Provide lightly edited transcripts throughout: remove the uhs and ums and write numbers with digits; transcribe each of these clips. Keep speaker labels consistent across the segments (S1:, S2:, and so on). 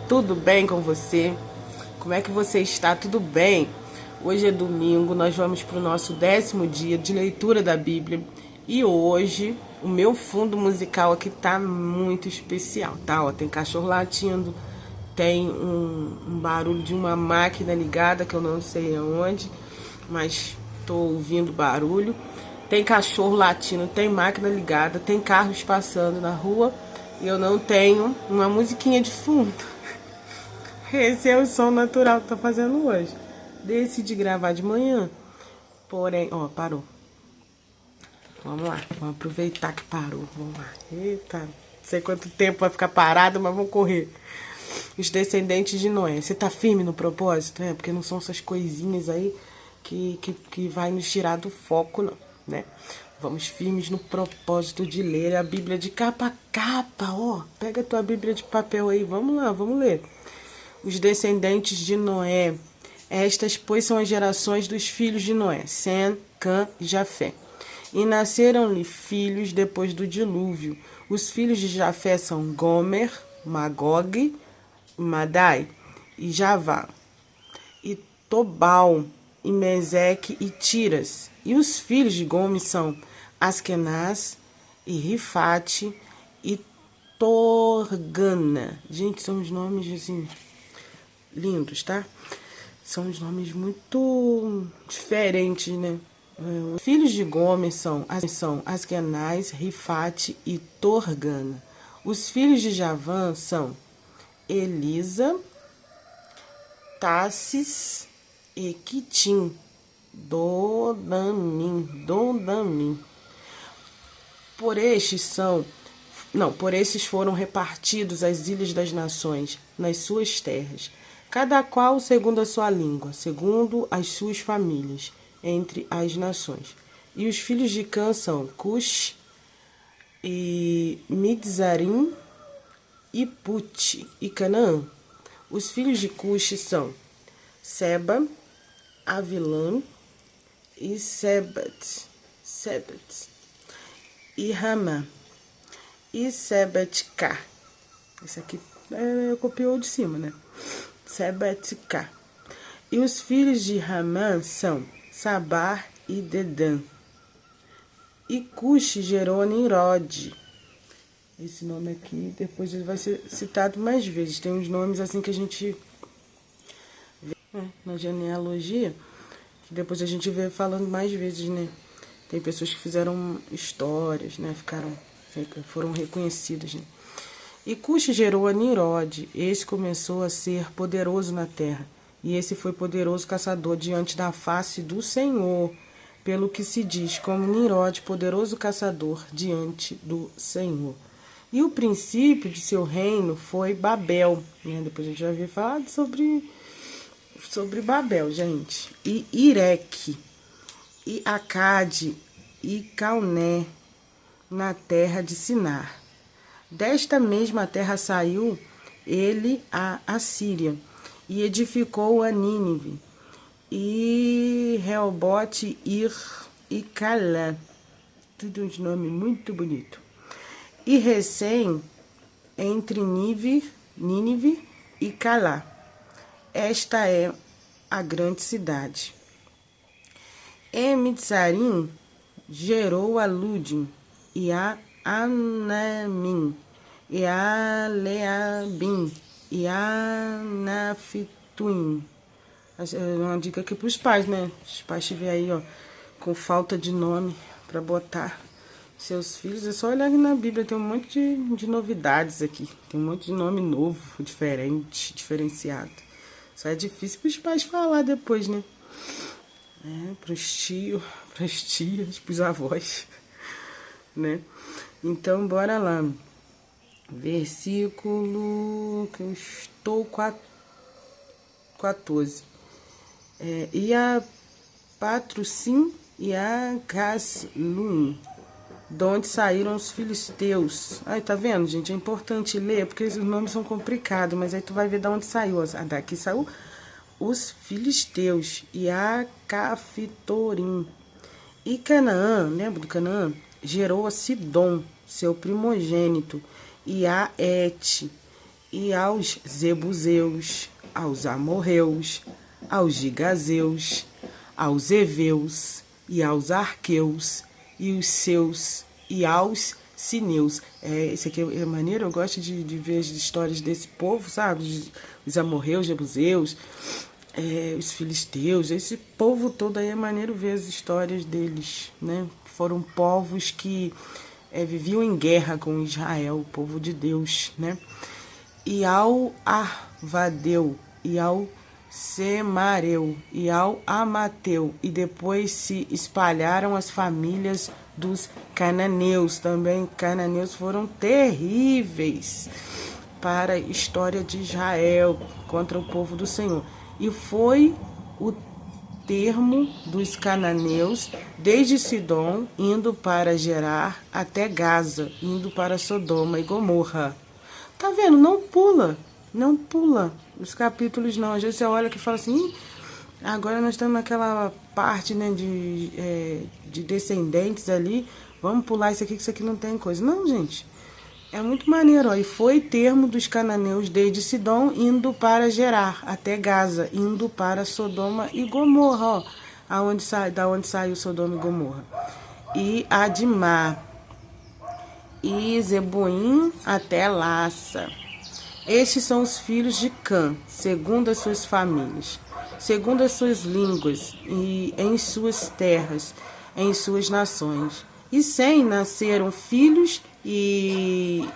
S1: tudo bem com você? Como é que você está? Tudo bem? Hoje é domingo, nós vamos para o nosso 10º dia de leitura da Bíblia. E hoje, o meu fundo musical aqui tá muito especial, tá? Ó, tem cachorro latindo, tem um barulho de uma máquina ligada, que eu não sei aonde, mas tô ouvindo barulho. Tem cachorro latindo, tem máquina ligada, tem carros passando na rua e eu não tenho uma musiquinha de fundo. Esse é o som natural que tô fazendo hoje. Decidi gravar de manhã, porém, ó, parou. Vamos lá, vamos aproveitar que parou, vamos lá. Eita, não sei quanto tempo vai ficar parado, mas vamos correr. Os descendentes de Noé. Você tá firme no propósito? É, porque não são essas coisinhas aí que vai nos tirar do foco, não, né? Vamos firmes no propósito de ler a Bíblia de capa a capa, ó. Pega a tua Bíblia de papel aí, vamos lá, vamos ler. Os descendentes de Noé. Estas, pois, são as gerações dos filhos de Noé, Sem, Cã e Jafé. E nasceram-lhe filhos depois do dilúvio. Os filhos de Jafé são Gomer, Magog, Madai e Javá, e Tobal, e Meseque e Tiras. E os filhos de Gomes são Askenaz e Rifate e Torgana. Gente, são os nomes assim lindos, tá? São os nomes muito diferentes, né? Os filhos de Gomes são Askenaz, Rifate e Torgana. Os filhos de Javã são Elisa, Tassis e Quitim, Dodamim. Por estes foram repartidos as ilhas das nações nas suas terras, cada qual segundo a sua língua, segundo as suas famílias, entre as nações. E os filhos de Cã são Cush e Midzarim e Put e Canaã. Os filhos de Cush são Seba, Avilã e Sebat e Ramá e Sebetka. Esse aqui copiou de cima, né? Sebetka. E os filhos de Ramá são Sabar e Dedã. E Cush gerou a Nimrod. Esse nome aqui, depois ele vai ser citado mais vezes. Tem uns nomes assim que a gente vê na genealogia, que depois a gente vê falando mais vezes, né? Tem pessoas que fizeram histórias, né? Foram reconhecidas, né? E Cush gerou a Nimrod. Esse começou a ser poderoso na terra. E esse foi poderoso caçador diante da face do Senhor. Pelo que se diz, como Nimrod, poderoso caçador diante do Senhor. E o princípio de seu reino foi Babel, né? Depois a gente vai ver falar sobre Babel, gente. E Ireque, e Acade, e Calné, na terra de Sinar. Desta mesma terra saiu ele a Assíria, e edificou a Nínive, e Reobote, Ir e Calã. Tudo uns nomes muito bonitos. E Recém entre Nínive e Calá. Esta é a grande cidade. E Mitzarim gerou a Ludim, e a Anamim, e a Leabim, e a Nafituim. Uma dica aqui para os pais, né? Os pais estiverem aí, ó, com falta de nome para botar seus filhos, é só olhar aqui na Bíblia, tem um monte de novidades aqui. Tem um monte de nome novo, diferente, diferenciado. Só é difícil para os pais falar depois, né? Para os tios, para as tias, para os avós, né? Então, bora lá. Versículo que eu estou 14. E a Patrocim e a Caslum, de onde saíram os filisteus. Aí, tá vendo, gente? É importante ler, porque os nomes são complicados, mas aí tu vai ver de onde saiu. Daqui saiu os filisteus e a Cafitorim. E Canaã, lembra do Canaã? Gerou a Sidom, seu primogênito, e a Et, e aos Zebuseus, aos Amorreus, aos Gigazeus, aos Eveus, e aos Arqueus, e os seus, e aos Sineus. Esse aqui é maneiro, eu gosto de ver as histórias desse povo, sabe? Os Amorreus, Jebuseus, os Filisteus, esse povo todo aí é maneiro ver as histórias deles, né? Foram povos que viviam em guerra com Israel, o povo de Deus, né? E ao Arvadeu, e ao Semareu, e ao Amateu, e depois se espalharam as famílias dos cananeus. Também cananeus foram terríveis para a história de Israel contra o povo do Senhor. E foi o termo dos cananeus desde Sidom, indo para Gerar, até Gaza, indo para Sodoma e Gomorra. Tá vendo? Não pula os capítulos não. Às vezes você olha que fala assim, agora nós estamos naquela parte, né, de descendentes ali, vamos pular isso aqui não tem coisa. Não, gente, é muito maneiro, ó. E foi termo dos cananeus desde Sidom, indo para Gerar, até Gaza, indo para Sodoma e Gomorra, ó, da onde saiu Sodoma e Gomorra. E Adimá, e Zeboim até Laça. Estes são os filhos de Cã, segundo as suas famílias, segundo as suas línguas, e em suas terras, em suas nações. E Sem nasceram filhos, e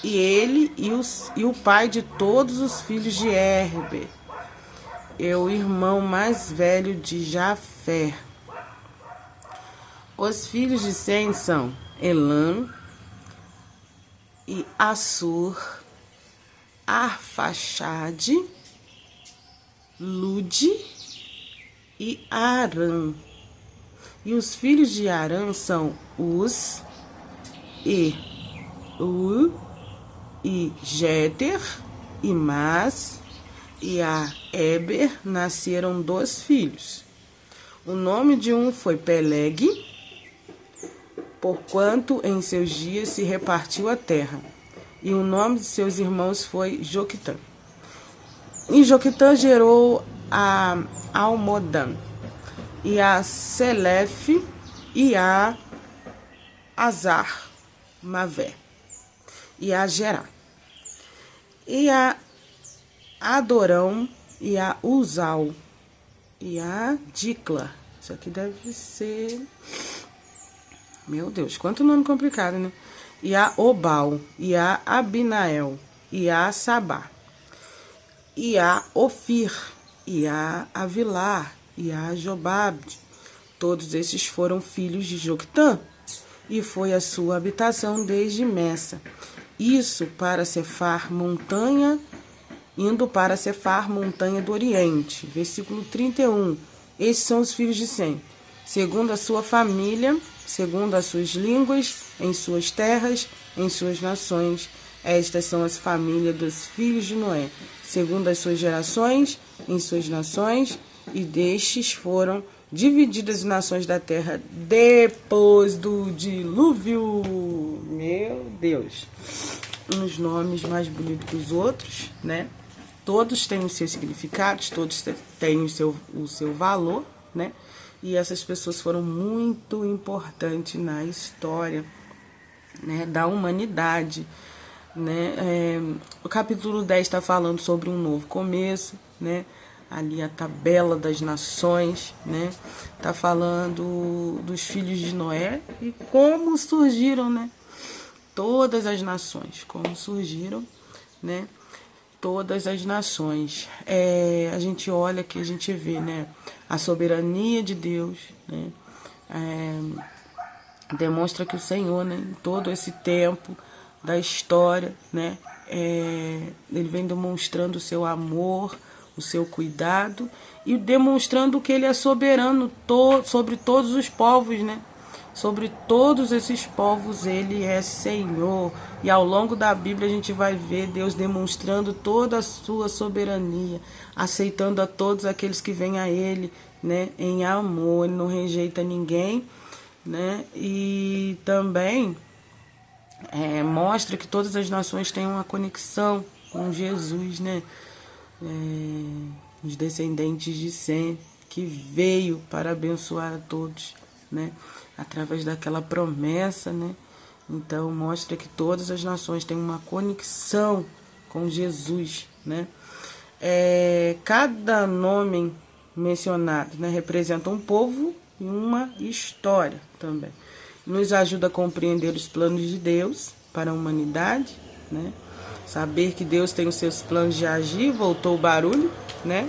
S1: ele e o pai de todos os filhos de Herber, o irmão mais velho de Jafé. Os filhos de Sem são Elam, e Assur, Arfaxade, Lude e Arã. E os filhos de Arã são Uz, e U, e Jéter, e Mas, e a Eber nasceram 2 filhos. O nome de um foi Peleg, porquanto em seus dias se repartiu a terra. E o nome de seus irmãos foi Joquitã. E Joquitã gerou a Almodã, e a Selefe, e a Azar, Mavé, e a Gerá, e a Adorão, e a Uzal, e a Dicla. Isso aqui deve ser... Meu Deus, quanto nome complicado, né? E a Obal, e a Abinael, e a Sabá, e a Ofir, e a Avilar, e a Jobabde. Todos esses foram filhos de Joquitã, e foi a sua habitação desde Messa. Isso para Cefar, montanha, indo para Cefar, montanha do Oriente. Versículo 31. Estes são os filhos de Sem, segundo a sua família, segundo as suas línguas, em suas terras, em suas nações. Estas são as famílias dos filhos de Noé, segundo as suas gerações, em suas nações, e destes foram divididas as nações da terra depois do dilúvio. Meu Deus! Uns nomes mais bonitos que os outros, né? Todos têm os seus significados, todos têm o seu valor, né? E essas pessoas foram muito importantes na história, né, da humanidade, né? O capítulo 10 está falando sobre um novo começo, né? Ali a tabela das nações, né? Tá falando dos filhos de Noé e como surgiram, né? Todas as nações, como surgiram, né? Todas as nações. A gente olha aqui, a gente vê, né, a soberania de Deus, né, demonstra que o Senhor, né, em todo esse tempo da história, né, ele vem demonstrando o seu amor, o seu cuidado e demonstrando que ele é soberano sobre todos os povos, né? Sobre todos esses povos ele é Senhor. E ao longo da Bíblia a gente vai ver Deus demonstrando toda a sua soberania, aceitando a todos aqueles que vêm a ele, né, em amor. Ele não rejeita ninguém, né? E também mostra que todas as nações têm uma conexão, com Jesus, né? Os descendentes de Sem, que veio para abençoar a todos, né? Através daquela promessa, né? Então mostra que todas as nações têm uma conexão com Jesus, né? Cada nome mencionado, né, representa um povo e uma história também. Nos ajuda a compreender os planos de Deus para a humanidade, né? Saber que Deus tem os seus planos de agir. Voltou o barulho, né?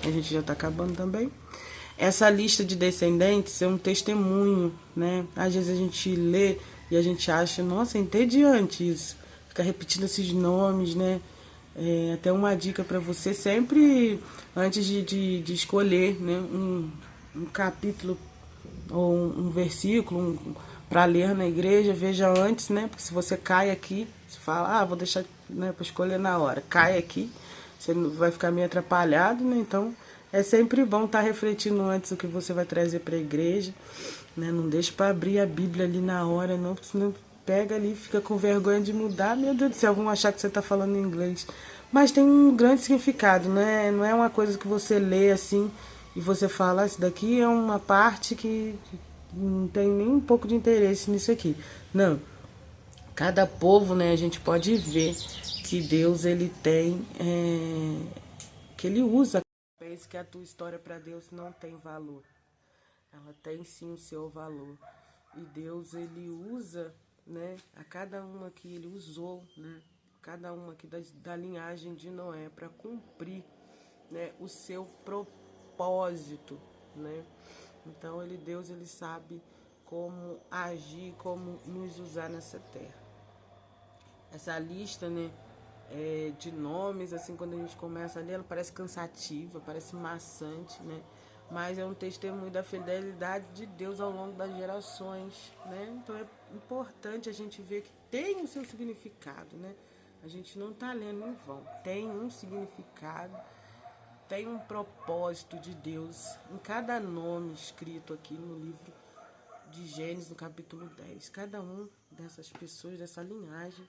S1: A gente já está acabando também. Essa lista de descendentes é um testemunho, né? Às vezes a gente lê e a gente acha, nossa, é entediante isso. Ficar repetindo esses nomes, né? Até uma dica para você, sempre antes de escolher, né, um capítulo ou um versículo para ler na igreja, veja antes, né? Porque se você cai aqui, você fala, vou deixar, né, para escolher na hora. Cai aqui, você vai ficar meio atrapalhado, né? Então é sempre bom estar refletindo antes o que você vai trazer para a igreja, né? Não deixe para abrir a Bíblia ali na hora, não, porque senão pega ali, fica com vergonha de mudar. Meu Deus do céu, vão achar que você está falando inglês. Mas tem um grande significado, né? Não é uma coisa que você lê assim e você fala, isso daqui é uma parte que não tem nem um pouco de interesse nisso aqui. Não. Cada povo, né, a gente pode ver que Deus, ele tem, que ele usa. Pense que a tua história para Deus não tem valor. Ela tem sim o seu valor. E Deus, ele usa, né, a cada uma que ele usou, né, cada uma aqui da linhagem de Noé para cumprir, né, o seu propósito, né? Então Deus, ele sabe como agir, como nos usar nessa terra. Essa lista, né, de nomes, assim, quando a gente começa a ler, ela parece cansativa, parece maçante, né? Mas é um testemunho da fidelidade de Deus ao longo das gerações, né? Então é importante a gente ver que tem o seu significado, né? A gente não está lendo em vão, tem um significado, tem um propósito de Deus em cada nome escrito aqui no livro de Gênesis, no capítulo 10. Cada um dessas pessoas, dessa linhagem,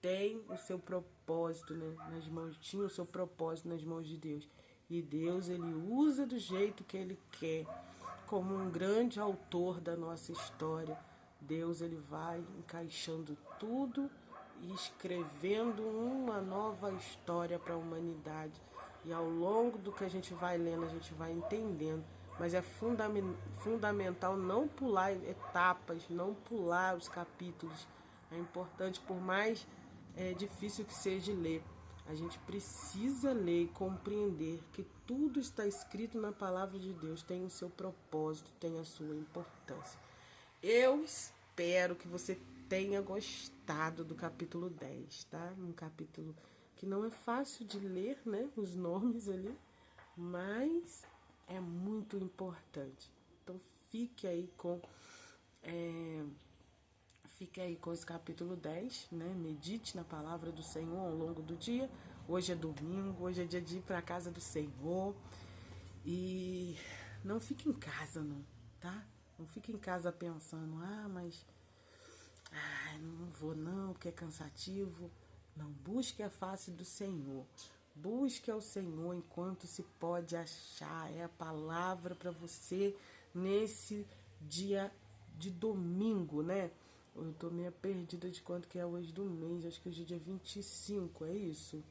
S1: tem o seu propósito, né, nas mãos, tinha o seu propósito nas mãos de Deus. E Deus, ele usa do jeito que ele quer, como um grande autor da nossa história. Deus, ele vai encaixando tudo e escrevendo uma nova história para a humanidade. E ao longo do que a gente vai lendo, a gente vai entendendo. Mas é fundamental não pular etapas, não pular os capítulos. É importante, por mais difícil que seja ler, a gente precisa ler e compreender que tudo está escrito na palavra de Deus, tem o seu propósito, tem a sua importância. Eu espero que você tenha gostado do capítulo 10, tá? Um capítulo que não é fácil de ler, né? Os nomes ali, mas é muito importante. Então fique aí com esse capítulo 10, né? Medite na palavra do Senhor ao longo do dia. Hoje é domingo, hoje é dia de ir para a casa do Senhor. E não fique em casa, não, tá? Não fique em casa pensando, mas não vou não, porque é cansativo. Não, busque a face do Senhor. Busque ao Senhor enquanto se pode achar. É a palavra para você nesse dia de domingo, né? Eu tô meio perdida de quanto que é hoje do mês. Acho que hoje é dia 25, é isso?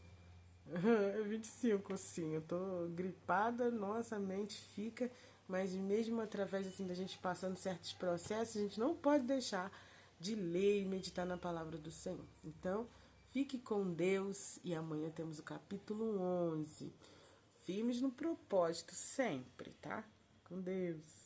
S1: É 25, sim. Eu tô gripada, nossa mente fica... Mas mesmo através assim, da gente passando certos processos, a gente não pode deixar de ler e meditar na palavra do Senhor. Então, fique com Deus e amanhã temos o capítulo 11. Firmes no propósito sempre, tá? Com Deus.